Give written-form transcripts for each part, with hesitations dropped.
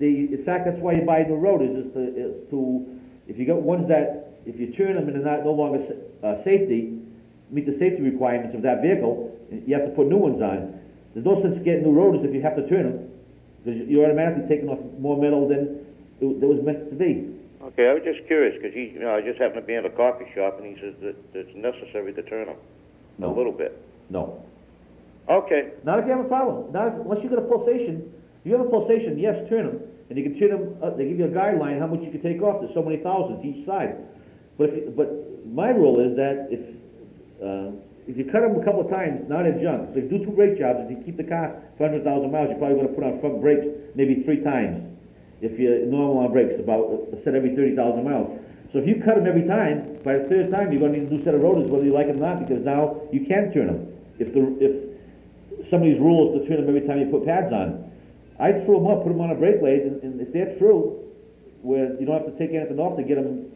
In fact, that's why you buy new rotors, if you got ones that, if you turn them and they're not no longer safety, meet the safety requirements of that vehicle, you have to put new ones on. There's no sense getting new rotors if you have to turn them, because you're automatically taking off more metal than it was meant to be. Okay, I was just curious, because I just happened to be in a coffee shop, and he says that it's necessary to turn them a little bit. No. Okay. Not if you have a problem. Unless you got a pulsation. If you have a pulsation, yes, turn them. And you can turn them, they give you a guideline how much you can take off. There's so many thousandths each side. But my rule is that if you cut them a couple of times, now they're junk. So if you do 2 brake jobs, if you keep the car for 100,000 miles, you're probably going to put on front brakes maybe 3 times. If you're normal on brakes, about a set every 30,000 miles. So if you cut them every time, by the 3rd time, you're going to need a new set of rotors, whether you like it or not, because now you can turn them. If some of these rules to turn them every time you put pads on, I'd throw them up, put them on a brake blade, and if they're true, where you don't have to take anything off to get them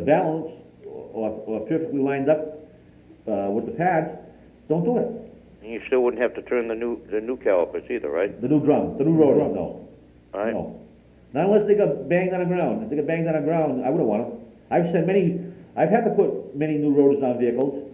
balanced or perfectly lined up with the pads, don't do it. And you still wouldn't have to turn the new calipers either, right? The new rotors, no. All right. No. Not unless they got banged on the ground. If they got banged on the ground, I wouldn't want them. I've had to put many new rotors on vehicles,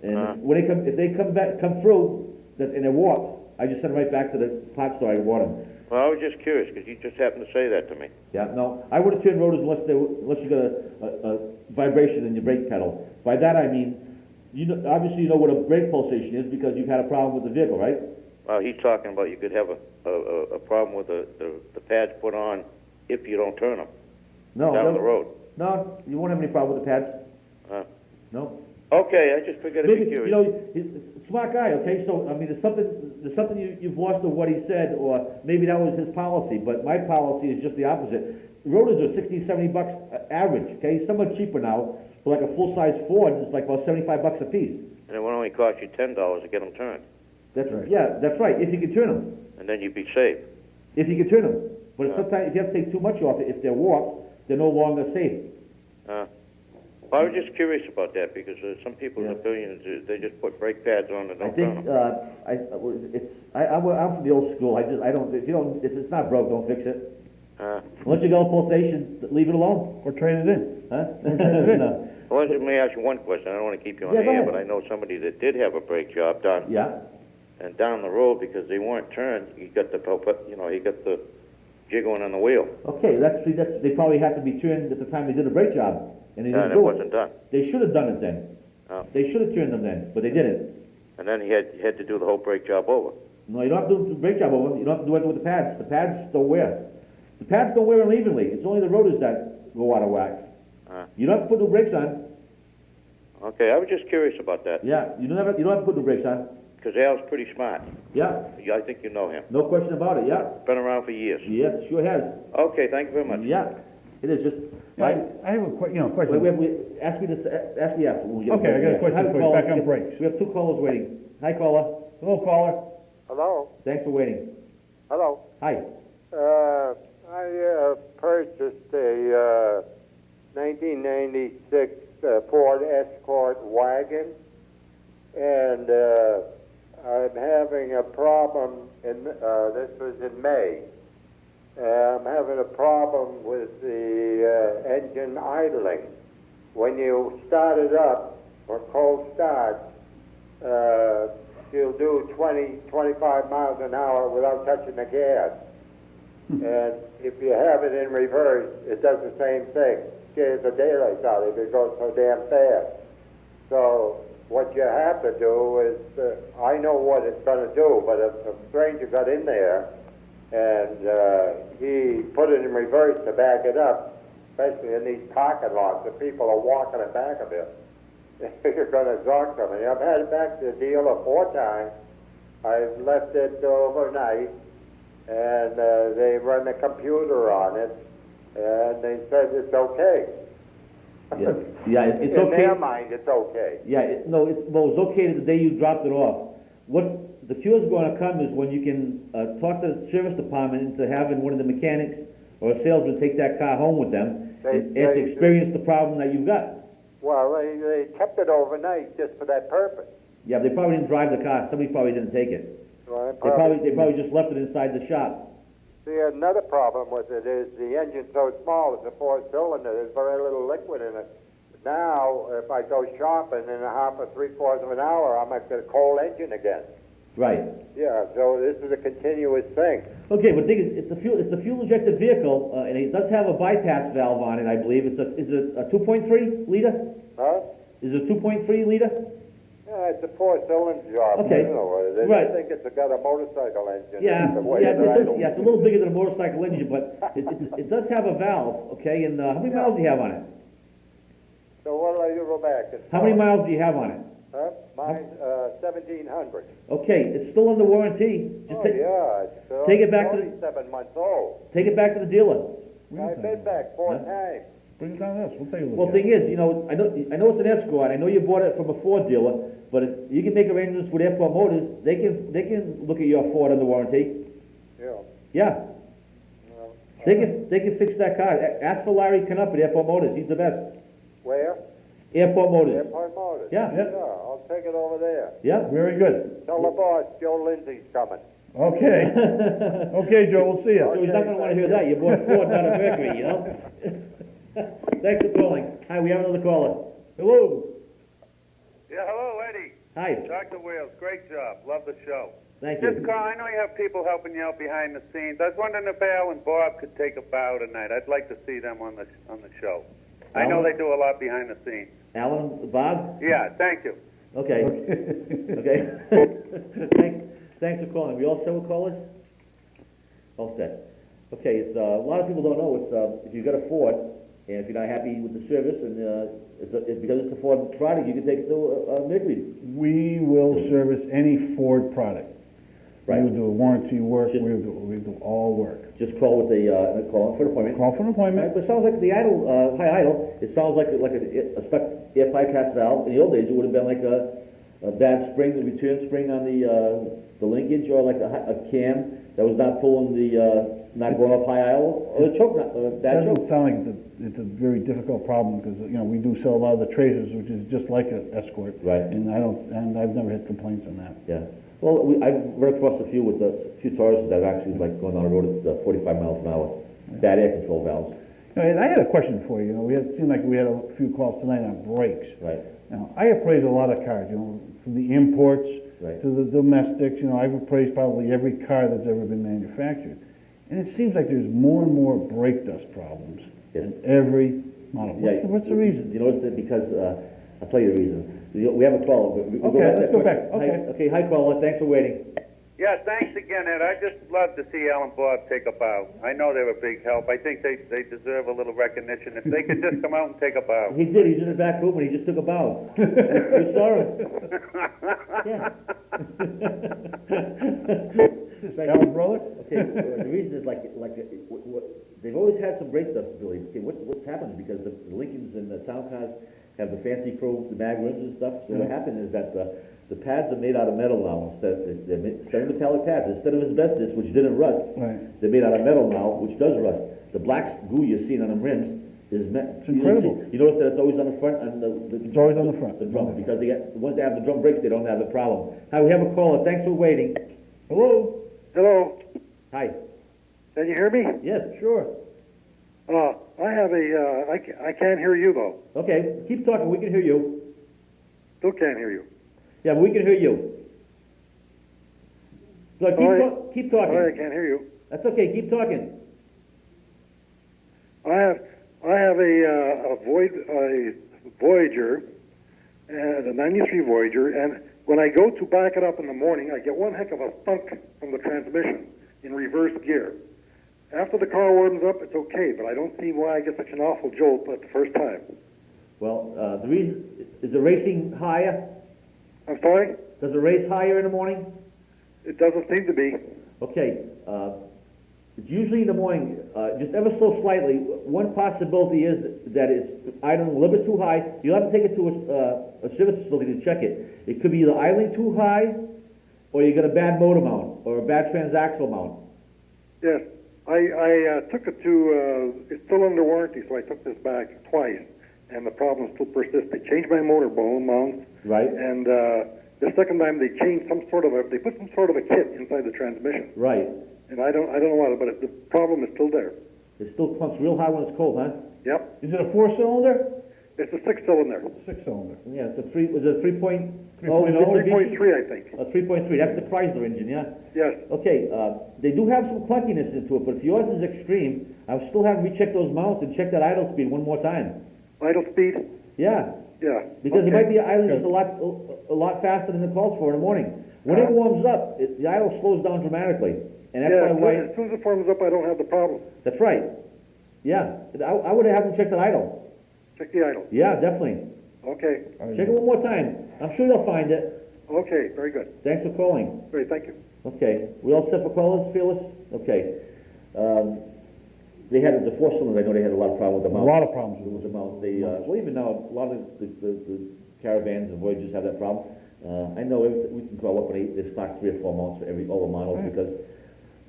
and when if they come through and they're warped, I just send them right back to the pot store. I water them. Well, I was just curious because you just happened to say that to me. Yeah, no, I wouldn't turn rotors unless you got a vibration in your brake pedal. By that I mean, obviously you know what a brake pulsation is because you've had a problem with the vehicle, right? Well, he's talking about you could have a problem with the pads put on if you don't turn them down the road. No, you won't have any problem with the pads. No. Okay, I just figured it'd be curious. He's a smart guy, okay? So, I mean, there's something you've lost of what he said, or maybe that was his policy, but my policy is just the opposite. Rotors are 60, 70 bucks average, okay? Some are cheaper now. For like a full-size Ford, it's like about 75 bucks a piece. And it would only cost you $10 to get them turned. That's right. Yeah, that's right, if you can turn them. And then you'd be safe. If you can turn them. But sometimes, if you have to take too much off it, if they're warped, they're no longer safe. Well, I was just curious about that because some people in the billions, they just put brake pads on and don't turn them. I'm from the old school. I don't. If it's not broke, don't fix it. Unless you got a pulsation, leave it alone or trade it in. Huh? No. Well, let me ask you one question. I don't want to keep you on the air, but I know somebody that did have a brake job done. Yeah. And down the road, because they weren't turned, he got the jiggling on the wheel. Okay, they probably had to be turned at the time they did a brake job. And they didn't it wasn't done. They should have done it then. Oh. They should have turned them then, but they didn't. And then he had to do the whole brake job over. No, you don't have to do the brake job over. You don't have to do anything with the pads. The pads don't wear. The pads don't wear unevenly. It's only the rotors that go out of whack. You don't have to put new brakes on. Okay, I was just curious about that. Yeah, you don't have to put new brakes on. Because Al's pretty smart. Yeah. I think you know him. No question about it, yeah. Been around for years. Yeah, sure has. Okay, thank you very much. Yeah. It is just. I have a question. Ask me after. Okay, I got a question for you. Back on brakes. We have 2 callers waiting. Hi, caller. Hello, caller. Hello. Thanks for waiting. Hello. Hi. I purchased a 1996 Ford Escort wagon, and I'm having a problem. This was in May. I'm having a problem with the engine idling. When you start it up for cold start, you'll do 20, 25 miles an hour without touching the gas. And if you have it in reverse, it does the same thing. Scares the daylights out if it goes so damn fast. So what you have to do is, I know what it's going to do, but if a stranger got in there and he put it in reverse to back it up, especially in these parking lots, the people are walking in back of it, you're going to zonk them. And I've had it back to the dealer 4 times. I've left it overnight, and they run the computer on it, and they said it's okay. Yeah, it's in okay. In their mind, it's okay. Yeah, it was okay the day you dropped it off. What the cure's going to come is when you can talk to the service department into having one of the mechanics or a salesman take that car home with them and to experience the problem that you've got. Well, they kept it overnight just for that purpose. Yeah, they probably didn't drive the car. Somebody probably didn't take it. Well, They probably just left it inside the shop. See, another problem with it is the engine's so small, it's a four-cylinder, there's very little liquid in it. Now, if I go shopping in a half or three-quarters of an hour, I might get a cold engine again. Right. Yeah, so this is a continuous thing. Okay, but the thing is, it's a fuel-injected vehicle, and it does have a bypass valve on it, I believe. Is it a 2.3 liter? Huh? Is it a 2.3 liter? Yeah, it's a four-cylinder job. Okay. You know what it is. Right. I think it's got a motorcycle engine. Yeah, The way yeah, that I yeah, it's a little bigger than a motorcycle engine, but it does have a valve, okay, and how many miles do you have on it? So what do I do? Go back? How many miles do you have on it? Huh? Mine's 1,700. Okay, it's still under warranty. Just Yeah, it's take it back to the- 47 months old. take it back to the dealer. I've been back 4 Huh? times. Bring it down to us, we'll take a look Well, at thing it. is, you know, I know it's an Escort. I know you bought it from a Ford dealer, but if you can make arrangements with Airport Motors, they can look at your Ford under warranty. Yeah. Yeah, Well, they can fix that car. Ask for Larry Knupp at Airport Motors. He's the best. where? Airport Motors. Airport Motors. Yeah. Yeah, I'll take it over there. Yeah. Very good. Tell the boss Joe Lindsay's coming. Okay. Okay, Joe, we'll see So you. he's not gonna wanna hear that. You bought Ford, not a Mercury, you know? Thanks for calling. Hi, we have another caller. Hello. Yeah, hello, Eddie. Hi. Dr. Wales, great job. Love the show. Thank Just you. call. I know you have people helping you out behind the scenes. I was wondering if Al and Bob could take a bow tonight. I'd like to see them on the show. I know Alan? they do a lot behind the scenes. Alan, Bob? Yeah, thank you. Okay. Okay. Thanks for calling. We all set with callers? All set. Okay, it's, a lot of people don't know, it's, if you've got a Ford, and if you're not happy with the service, and, because it's a Ford product, you can take it to, Mercury. We will service any Ford product. Right. We'll do a warranty work, Just- we'll do all work. Just call with the, call for an appointment. Call for an Right, appointment. but it sounds like the idle, high idle, it sounds like a stuck air bypass valve. In the old days, it would have been like a bad spring, the return spring on the linkage, or like a cam that was not pulling not going off high idle, or a choke, bad choke. Doesn't sound like it's a very difficult problem, because, you know, we do sell a lot of the Tracers, which is just like an Escort. Right. And I've never had complaints on that. Yeah. Well, I've run across a few Tauruses that are actually like going down the road at 45 miles an hour. Bad air control valves. You know, and I had a question for you. You know, it seemed like we had a few calls tonight on brakes. Right. Now, I appraise a lot of cars, you know, from the imports Right. to the domestics. You know, I've appraised probably every car that's ever been manufactured. And it seems like there's more and more brake dust problems Yes. in every model. Yeah, What's the reason? You notice that because, I'll tell you the reason. We have a caller. Okay, let's go back. Hi- Okay. Okay, hi caller, thanks for waiting. Yeah, thanks again, Ed. I'd just love to see Al and Bob take a bow. I know they were a big help. I think they deserve a little recognition. If they could just come out and take a bow. He did, he's in the back room and he just took a bow. We saw him. Yeah. Right. Alan, brother? Okay, the reason is they've always had some brake dust, Billy. Okay, what's happened is because the Lincolns and the town cars have the fancy chrome, the mag rims and stuff. So what happened is that the pads are made out of metal now instead. They're metallic pads instead of asbestos, which didn't rust. Right. They're made out of metal now, which does rust. The black goo you're seeing on them rims is It's incredible. You notice that it's always on the front and It's always on the front. the drum, because the ones that have the drum brakes, they don't have the problem. Hi, we have a caller. Thanks for waiting. Hello? Hello, Hi. can you hear me? Yes, sure. I have I can't hear you though. Okay, keep talking. We can hear you. Still can't hear you. Yeah, we can hear you. Go, keep talking. Sorry, I can't hear you. That's okay. Keep talking. I have a Voyager, and a '93 Voyager, and when I go to back it up in the morning, I get one heck of a thunk from the transmission in reverse gear. After the car warms up, it's okay, but I don't see why I get such an awful jolt at the first time. Well, the reason is the racing higher. I'm sorry? Does it race higher in the morning? It doesn't seem to be. Okay. It's usually in the morning, just ever so slightly. One possibility is that it's idling a little bit too high. You'll have to take it to a service facility to check it. It could be either idling too high, or you got a bad motor mount, or a bad transaxle mount. Yes. I took it to, it's still under warranty, so I took this back twice, and the problem still persists. They changed my motor bone mounts, Right. and the second time they changed they put some sort of a kit inside the transmission. Right. And I don't know why, but the problem is still there. It still clunks real hard when it's cold, huh? Yep, Is it a 4-cylinder? it's a 6-cylinder. 6-cylinder. Yeah, it's a was it a 3.0? 3.3, I think. A 3.3, that's the Chrysler engine, yeah? Yes. Okay, they do have some clunkiness into it, but if yours is extreme, I would still have recheck those mounts and check that idle speed one more time. Idle speed? Yeah, Yeah. because it okay. might be idling just a lot faster than it calls for in the morning. When it warms up, the idle slows down dramatically, and that's Yeah, why. as soon as it warms up, I don't have the problem. That's right. Yeah, I would have them check that idle. Check the idle. Yeah, definitely. Okay, Check it one more time. I'm sure they'll find it. okay, very good. Thanks for calling. Great, thank you. Okay, we all set for callers, Fearless? Okay. They had, the 4-cylinder, I know they had a lot of problem with the A mounts. lot of problems With with the mounts. They, well, even now, a lot of the Caravans and Voyagers have that problem. I know we can call up and they stock 3 or 4 mounts for all the models because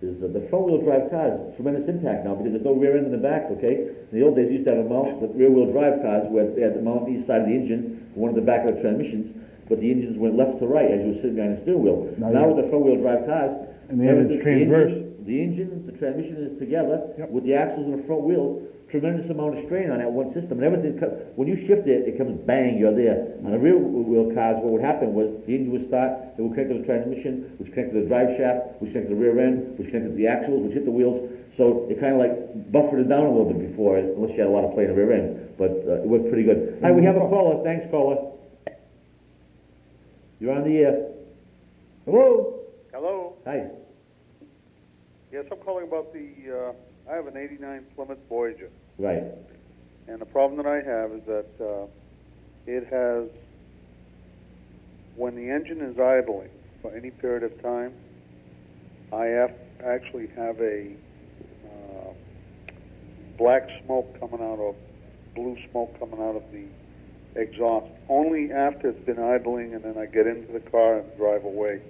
there's the front-wheel drive cars, tremendous impact now because there's no rear end in the back, okay? In the old days, you used to have a mount, the rear-wheel drive cars where they had the mount on each side of the engine, one at the back of the transmissions, but the engines went left to right as you were sitting behind the steering wheel. Now with the front-wheel drive cars, And the engine's transverse. The engine, the transmission is together Yep. with the axles and the front wheels. Tremendous amount of strain on that one system, and everything. When you shift it, it comes bang, you're there. On the rear wheel cars, what would happen was the engine would start, it would connect to the transmission, which connected to the drive shaft, which connected to the rear end, which connected to the axles, which hit the wheels. So it kind of like buffered it down a little bit before, unless you had a lot of play in the rear end. But it worked pretty good. Hi, we have a caller. Thanks, caller. You're on the air. Hello. Hello? Hi. Yes, I'm calling about I have an 89 Plymouth Voyager. Right. And the problem that I have is that it has, when the engine is idling for any period of time, I actually have a black smoke coming out of, blue smoke coming out of the exhaust, only after it's been idling and then I get into the car and drive away.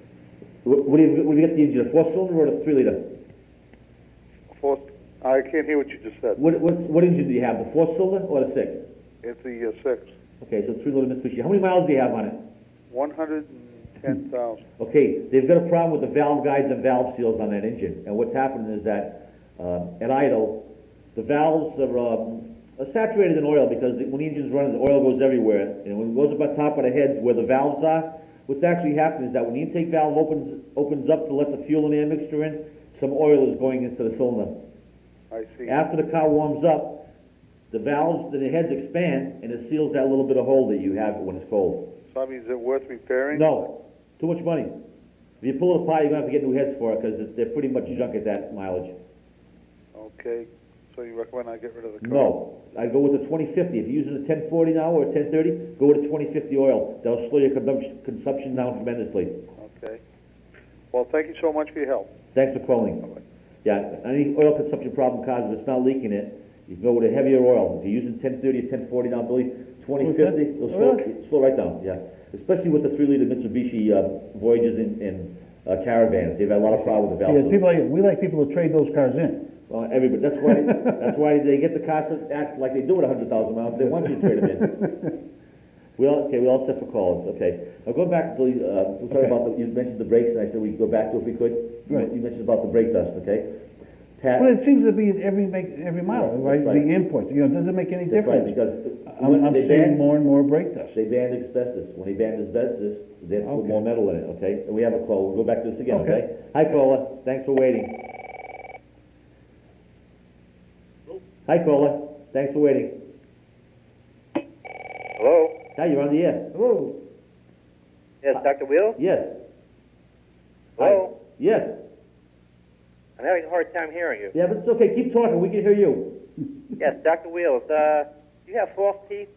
What do you get the engine, a 4-cylinder or a 3-liter? I can't hear what you just said. What engine do you have, the 4-cylinder or the 6? It's the 6. Okay, so 3-liter Mitsubishi. How many miles do you have on it? 110,000. Okay, they've got a problem with the valve guides and valve seals on that engine. And what's happening is that at idle, the valves are saturated in oil because when the engine's running, the oil goes everywhere. And when it goes up on top of the heads where the valves are, what's actually happening is that when the intake valve opens up to let the fuel and air mixture in, some oil is going into the cylinder. I see. After the car warms up, the valves and the heads expand, and it seals that little bit of hole that you have when it's cold. So, I mean, is it worth repairing? No, too much money. If you pull it apart, you're going to have to get new heads for it because they're pretty much junk at that mileage. Okay. So you recommend I get rid of the car? No, I go with the 2050. If you're using a 1040 now or a 1030, go with a 2050 oil. That'll slow your consumption down tremendously. Okay. Well, thank you so much for your help. Thanks for calling. Yeah, any oil consumption problem cars, if it's not leaking it, you can go with a heavier oil. If you're using 1030 or 1040 now, Billy, 2050, it'll slow right down, yeah. Especially with the 3-liter Mitsubishi Voyagers and Caravans. They've had a lot of problem with the valve. Yeah, we like people to trade those cars in. Well, everybody, that's why they get the cars to act like they do at 100,000 miles. They want you to trade them in. We all set for calls, okay. Now going back to, we're talking about, you mentioned the brakes, and I said we'd go back to if we could. Right. You mentioned about the brake dust, okay. Pat, Well, it seems to be in every mile, right? That's right. The inputs, it doesn't make any that's right, difference. because I'm they seeing banned, more and more brake dust. they banned asbestos. When they banned asbestos, they put Okay. more metal in it, okay. And we have a call, we'll go back to this again, Okay. okay. Hi, caller, thanks for waiting. Hi, caller, thanks for waiting. Hello? Hi, you're on the air. Hello. Yes, Dr. Wheel? Yes. Hello? Hi. Yes. I'm having a hard time hearing you. Yeah, but it's okay, keep talking, we can hear you. Yes, Dr. Wheels, do you have false teeth?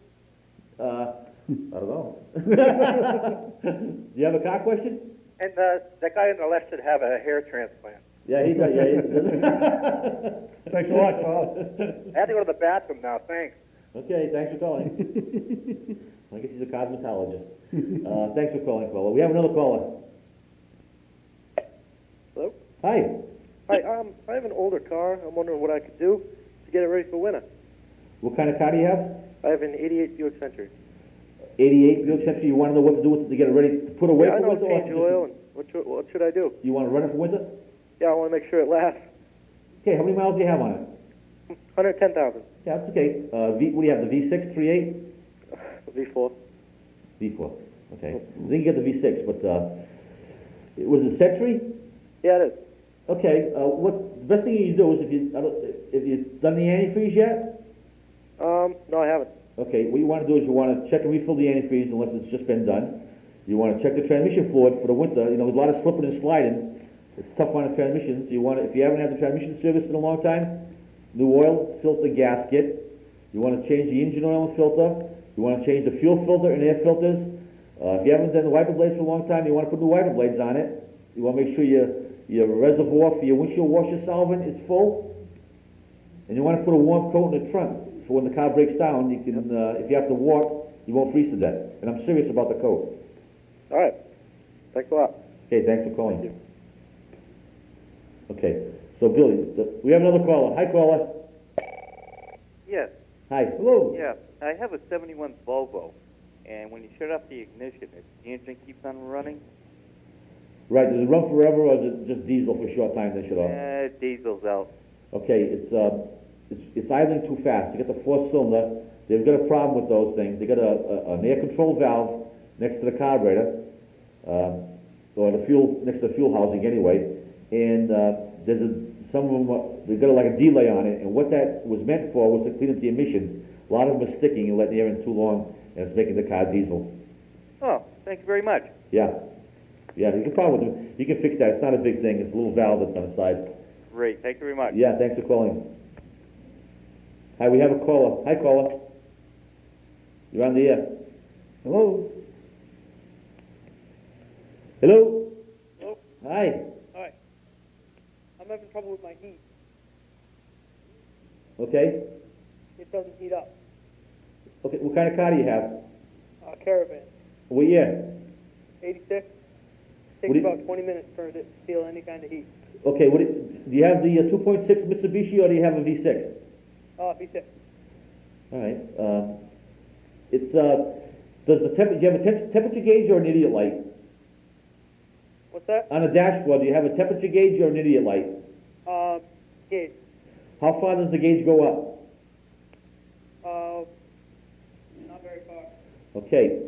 I don't know. Do you have a car question? And that guy on the left should have a hair transplant. Yeah, he does, yeah. He Thanks a lot, Carl. I have to go to the bathroom now, thanks. Okay, thanks for calling. I guess he's a cosmetologist. Thanks for calling, caller. We have another caller. Hello? Hi. Hi, I have an older car. I'm wondering what I could do to get it ready for winter. What kind of car do you have? I have an 88 Buick Century. 88 Buick Century. You want to know what to do with it to get it ready to put away Yeah, I for know, winter? change the oil, and what should I do? You want to run it for winter? Yeah, I want to make sure it lasts. Okay, how many miles do you have on it? 110,000. Yeah, that's okay. What do you have, the V6, 3.8? V4. V4, okay. Then you get the V6, but, was it Century? Yeah, it is. Okay, the best thing you do is if you've done the antifreeze yet? No, I haven't. Okay, what you want to do is you want to check and refill the antifreeze unless it's just been done. You want to check the transmission fluid for the winter. You know, there's a lot of slipping and sliding. It's tough on the transmission, so you want to, if you haven't had the transmission service in a long time, new oil, filter, gasket. You want to change the engine oil and filter. You want to change the fuel filter and air filters. If you haven't done the wiper blades for a long time, you want to put new wiper blades on it. You want to make sure your reservoir for your windshield washer solvent is full. And you want to put a warm coat in the trunk for when the car breaks down, you can, if you have to walk, you won't freeze to death. And I'm serious about the coat. All right. Thanks a lot. Okay, thanks for calling. Okay, so Billy, we have another caller. Hi, caller. Yes. Hi. Hello. Yeah. I have a 71 Volvo, and when you shut off the ignition, the engine keeps on running. Right, does it run forever, or is it just diesel for a short time, then shut off? Diesel's out. Okay, it's idling too fast. You got the 4-cylinder. They've got a problem with those things. They got an air control valve next to the carburetor, or the fuel next to the fuel housing anyway. And some of them they've got like a delay on it. And what that was meant for was to clean up the emissions. A lot of them are sticking and letting the air in too long, and it's making the car diesel. Oh, thank you very much. Yeah, there's a problem with them. You can fix that. It's not a big thing. It's a little valve that's on the side. Great. Thank you very much. Yeah, thanks for calling. Hi, we have a caller. Hi, caller. You're on the air. Hello? Hello? Hello? Hi. Hi. I'm having trouble with my heat. Okay. It doesn't heat up. Okay, what kind of car do you have? Caravan. What year? 86. What Takes do you- about 20 minutes for it to feel any kind of heat. Okay, do you have the 2.6 Mitsubishi, or do you have a V6? V6. All right. Do you have a temperature gauge or an idiot light? What's that? On a dashboard, do you have a temperature gauge or an idiot light? Gauge. How far does the gauge go up? Not very far. Okay,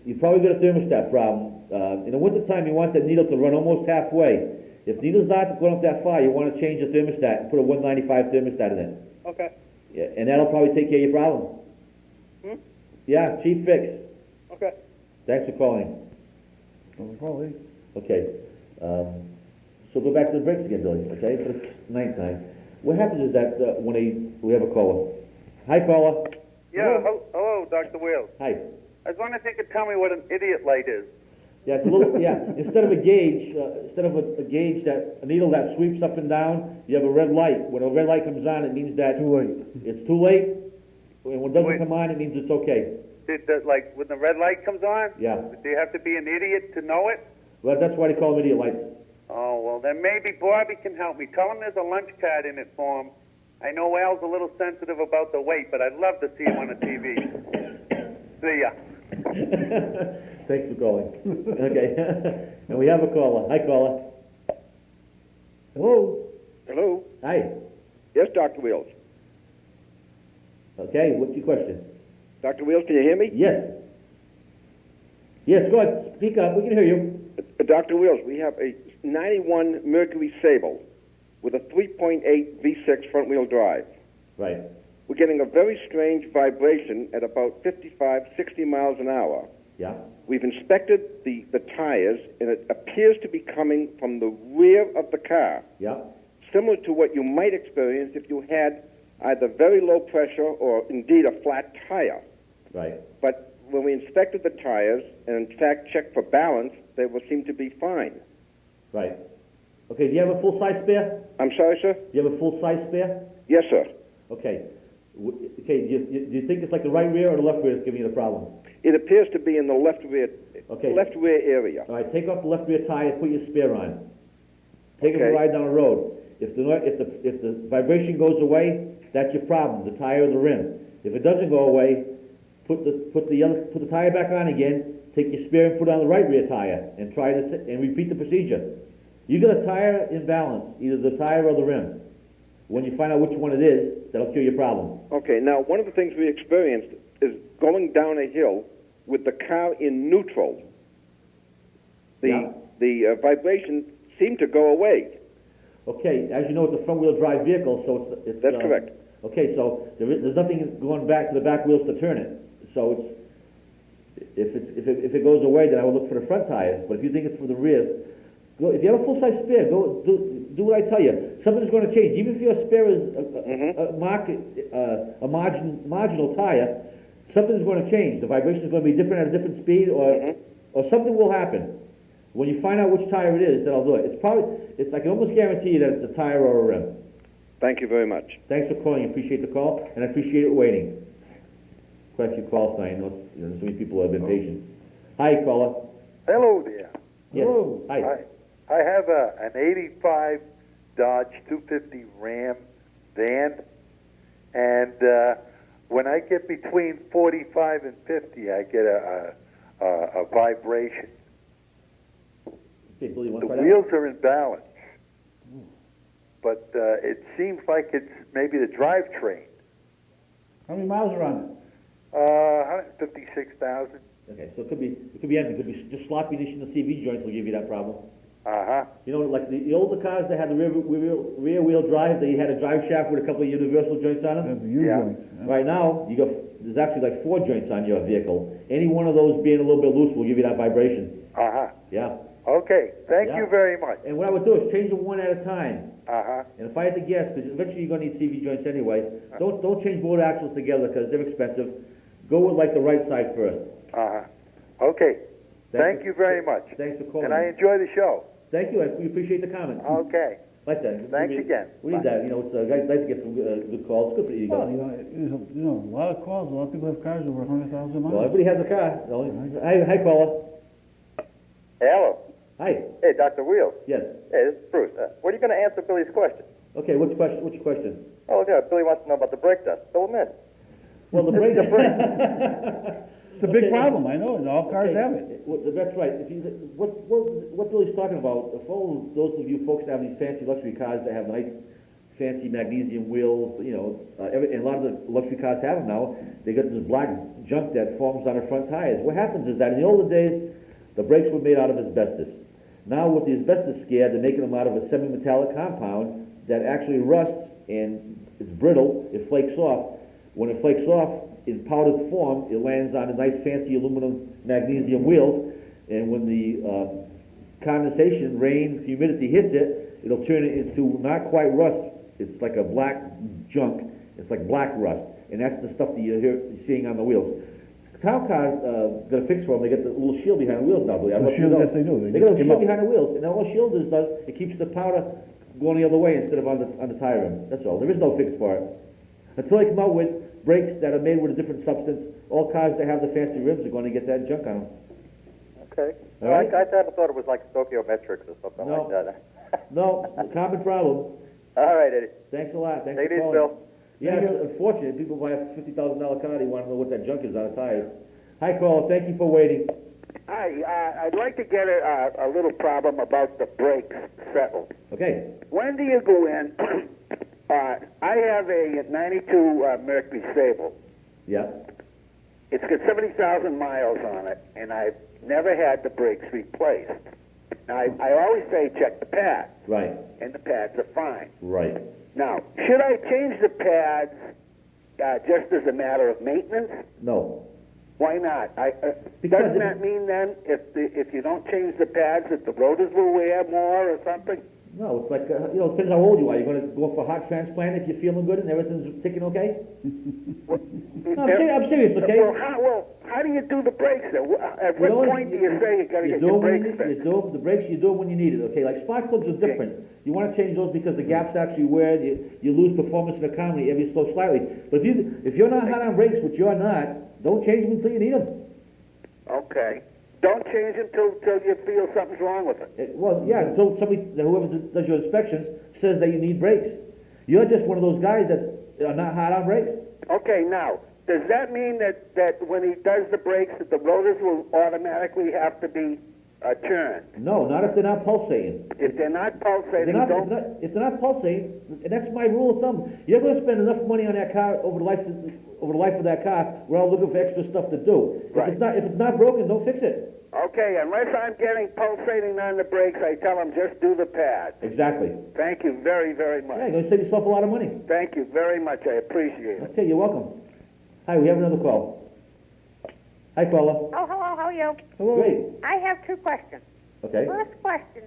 you probably got a thermostat problem. In the wintertime, you want that needle to run almost halfway. If needle's not going up that far, you want to change the thermostat and put a 195 thermostat in it. Okay. Yeah, and that'll probably take care of your problem. Yeah, cheap fix. Okay. Thanks for calling. Okay. So go back to the brakes again, Billy, okay, for the ninth time. What happens is that we have a caller. Hi, caller. Yeah, hello, Dr. Wales. Hi. I was wondering if you could tell me what an idiot light is. Yeah, it's a little, instead of a gauge, a gauge a needle that sweeps up and down, you have a red light. When a red light comes on, it means that Too late. it's too late. And when it doesn't come on, it means it's okay. Like when the red light comes on? Yeah. Do you have to be an idiot to know it? Well, that's why they call them idiot lights. Oh, well, then maybe Bobby can help me. Tell him there's a lunch card in it for him. I know Al's a little sensitive about the weight, but I'd love to see him on the TV. See ya. Thanks for calling. Okay. And we have a caller. Hi, caller. Hello. Hello? Hi. Yes, Dr. Wheels. Okay, what's your question? Dr. Wheels, can you hear me? Yes. Yes, go ahead. Speak up. We can hear you. Dr. Wheels, we have a 91 Mercury Sable with a 3.8 V6 front-wheel drive. Right. We're getting a very strange vibration at about 55, 60 miles an hour. Yeah. We've inspected the tires, and it appears to be coming from the rear of the car. Yeah. Similar to what you might experience if you had either very low pressure or indeed a flat tire. Right. But when we inspected the tires and in fact checked for balance, they will seem to be fine. Right. Okay, do you have a full-size spare? I'm sorry, sir? Do you have a full-size spare? Yes, sir. Okay. Okay, do you think it's like the right rear or the left rear that's giving you the problem? It appears to be in the left rear area. All right, take off the left rear tire, put your spare on. Take it for a Okay. ride down the road. If the vibration goes away, that's your problem, the tire or the rim. If it doesn't go away, put the tire back on again, take your spare and put on the right rear tire, and try this and repeat the procedure. You got a tire imbalance, either the tire or the rim. When you find out which one it is, that'll cure your problem. Okay, now, one of the things we experienced is going down a hill with the car in neutral. The vibration seemed to go away. Okay, as you know, it's a front-wheel drive vehicle, so it's... That's correct. Okay, so there's nothing going back to the back wheels to turn it. So it's, if it goes away, then I would look for the front tires. But if you think it's for the rears, go, if you have a full-size spare, go do what I tell you. Something's going to change. Even if your spare is a marginal tire, something's going to change. The vibration is going to be different at a different speed, or something will happen. When you find out which tire it is, then I'll do it. I can almost guarantee you that it's a tire or a rim. Thank you very much. Thanks for calling. I appreciate the call, and I appreciate it waiting. Quite a few calls tonight. I know so many people have been patient. Hi, caller. Hello there. Yes. Hello. Hi. I have an 85 Dodge 250 Ram van, and when I get between 45 and 50, I get a vibration. Okay, Bill, you want The to try that? wheels are in balance, but it seems like it's maybe the drivetrain. How many miles are on it? 156,000. Okay, so it could be anything. It could be just sloppy ignition. The CV joints will give you that problem. Uh-huh. You know, like the older cars that had the rear wheel drive, they had a drive shaft with a couple of universal joints on them. The U-joints. Yeah. Right now, there's actually like 4 joints on your vehicle. Any one of those being a little bit loose will give you that vibration. Uh-huh. Yeah. Okay, thank Yeah. you very much. And what I would do is change them one at a time. Uh-huh. And if I had to guess, because eventually you're going to need CV joints anyway, don't change both axles together because they're expensive. Go with like the right side first. Uh-huh. Okay. Thank you very much. Thanks for calling. And I enjoy the show. Thank you. We appreciate the comments. Okay. Like that. Thanks again. We need that. You know, it's nice to get some good calls. It's good for you to Well, go. you know, a lot of calls, a lot of people have cars over 100,000 miles. Well, everybody has a car. Hi, caller. Hello. Hi. Hey, Dr. Wheels. Yes. Hey, this is Bruce. When are you going to answer Billy's question? Okay, what's your question? Oh, yeah, Billy wants to know about the brake dust. Fill him in. Well, the brake... It's a big problem, I know, and all cars have it. Well, that's right. What Billy's talking about, if all those of you folks that have these fancy luxury cars that have nice, fancy magnesium wheels, you know, and a lot of the luxury cars have them now, they got this black junk that forms on their front tires. What happens is that in the older days, the brakes were made out of asbestos. Now with the asbestos scare, they're making them out of a semi-metallic compound that actually rusts and it's brittle, it flakes off. When it flakes off, in powdered form, it lands on a nice fancy aluminum magnesium wheels, and when the condensation, rain, humidity hits it, it'll turn it into not quite rust. It's like a black junk. It's like black rust, and that's the stuff that you're seeing on the wheels. Town cars got a fix for them. They get the little shield behind the wheels now, Billy. Yes, they do. They got a shield behind the wheels, and all the shield does it keeps the powder going the other way instead of on the tire rim. That's all. There is no fix for it. Until they come out with brakes that are made with a different substance, all cars that have the fancy rims are going to get that junk on them. Okay. All right. I thought it was like stoichiometrics or something like that. No, it's a common problem. All right, Eddie. Thanks a lot. Thanks Take for it easy, calling. Bill. Yeah, it's unfortunate. People buy a $50,000 car, they want to know what that junk is on the tires. Hi, caller. Thank you for waiting. Hi, I'd like to get a little problem about the brakes settled. Okay. When do you go in? I have a 92 Mercury Sable. Yeah. It's got 70,000 miles on it, and I've never had the brakes replaced. Now, I always say check the pads. Right. And the pads are fine. Right. Now, should I change the pads just as a matter of maintenance? No. Why not? Because doesn't that mean then, if you don't change the pads, that the rotors will wear more or something? No, it's like, it depends how old you are. You're going to go for a heart transplant if you're feeling good and everything's ticking okay? No, I'm serious, okay? How do you do the brakes then? At what point do you say you got to get your brakes fixed? The brakes, you do it when you need it, okay? Like spark plugs are different. You want to change those because the gaps actually wear, you lose performance and economy ever so slightly. But if you're not hot on brakes, which you're not, don't change them until you need them. Okay. Don't change them till you feel something's wrong with it. Until whoever does your inspections says that you need brakes. You're just one of those guys that are not hot on brakes. Okay, now, does that mean that when he does the brakes that the rotors will automatically have to be are turned. No, not if they're not pulsating. If they're not pulsating, If they're not pulsating, and that's my rule of thumb. You're gonna spend enough money on that car over the life of that car, we're all looking for extra stuff to do. Right. If it's not broken, don't fix it. Okay, unless I'm getting pulsating on the brakes, I tell them just do the pad. Exactly. Thank you very, very much. Yeah, you're gonna save yourself a lot of money. Thank you very much. I appreciate it. Okay, you're welcome. Hi, we have another call. Hi, caller. Oh, hello, how are you? Hello. Great. I have two questions. Okay. First question,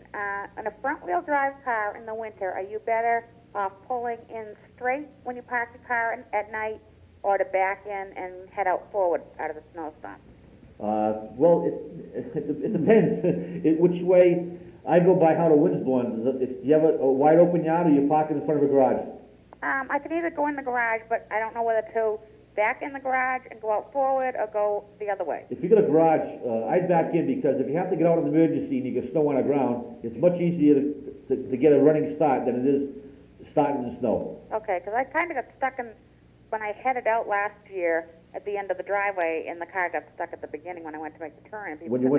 on a front-wheel drive car in the winter, are you better off pulling in straight when you park the car at night, or to back in and head out forward out of the snowstorm? Well, it depends which way. I go by how the wind's blowing. If you have a wide open yard or you park in front of a garage? I can either go in the garage, but I don't know whether to back in the garage and go out forward or go the other way. If you got a garage, I'd back in, because if you have to get out in an emergency and you get snow on the ground, it's much easier to get a running start than it is starting in the snow. Okay, because I kind of got stuck when I headed out last year at the end of the driveway, and the car got stuck at the beginning when I went to make the turn. When you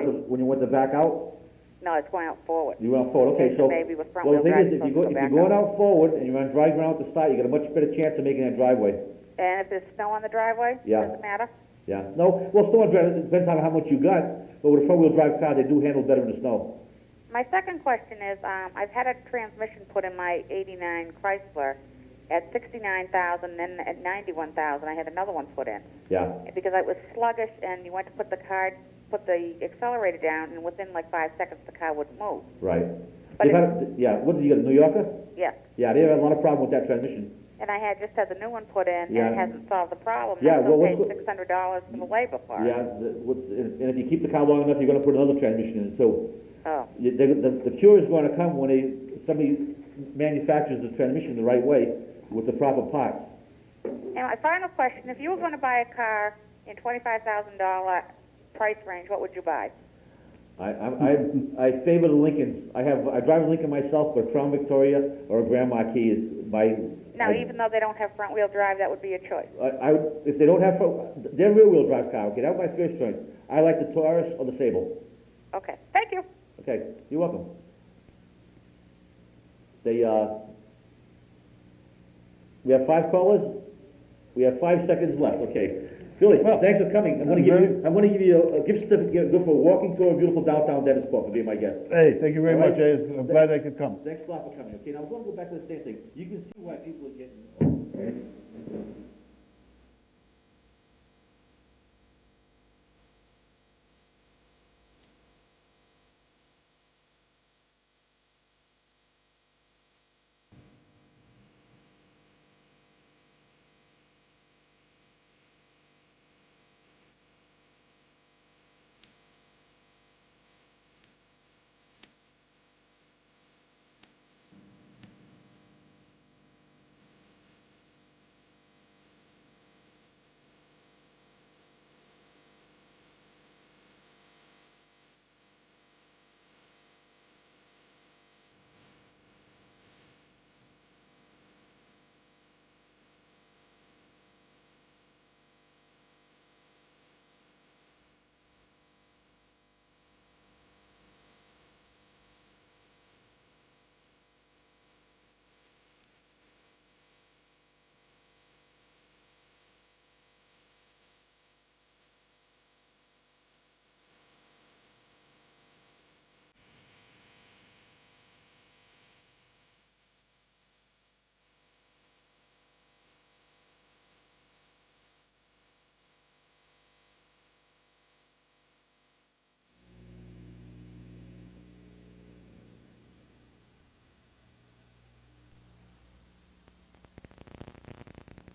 went to back out? No, it's going out forward. You went out forward, okay, so. Maybe with front Well, the wheel thing drive, is, if you're you're going out forward and you're on dry ground at the start, you got a much better chance of making that driveway. And if there's snow on the driveway, Yeah. doesn't matter? Yeah, no, well, snow on drive, it depends on how much you got, but with a front-wheel drive car, they do handle better in the snow. My second question is, I've had a transmission put in my '89 Chrysler at 69,000, then at 91,000, I had another one put in. Yeah. Because I was sluggish, and you went to put the accelerator down, and within like 5 seconds, the car wouldn't move. Right. But Yeah, what did you get, a New Yorker? Yes. Yeah, they have a lot of problem with that transmission. And I just had the new one put in, Yeah. and it hasn't solved the problem. Yeah, I well, still what's paid $600 for the labor for it. Yeah, and if you keep the car long enough, you're gonna put another transmission in it too. Oh. The cure is gonna come when somebody manufactures the transmission the right way with the proper parts. And my final question, if you were going to buy a car in $25,000 price range, what would you buy? I favor the Lincolns. I drive a Lincoln myself, but a Crown Victoria or a Grand Marquis is my. Now, even though they don't have front-wheel drive, that would be your choice. If they don't have they're rear-wheel drive car. Okay, that would be my first choice. I like the Taurus or the Sable. Okay, thank you. Okay, you're welcome. We have 5 callers. We have 5 seconds left. Okay, Billy, thanks for coming. I'm going to give you a gift certificate. Go for a walking tour of beautiful downtown Dennisport for being my guest. Hey, thank you very All much. right. I'm glad I could come. Thanks a lot for coming. Okay, now I want to go back to the same thing. You can see why people are getting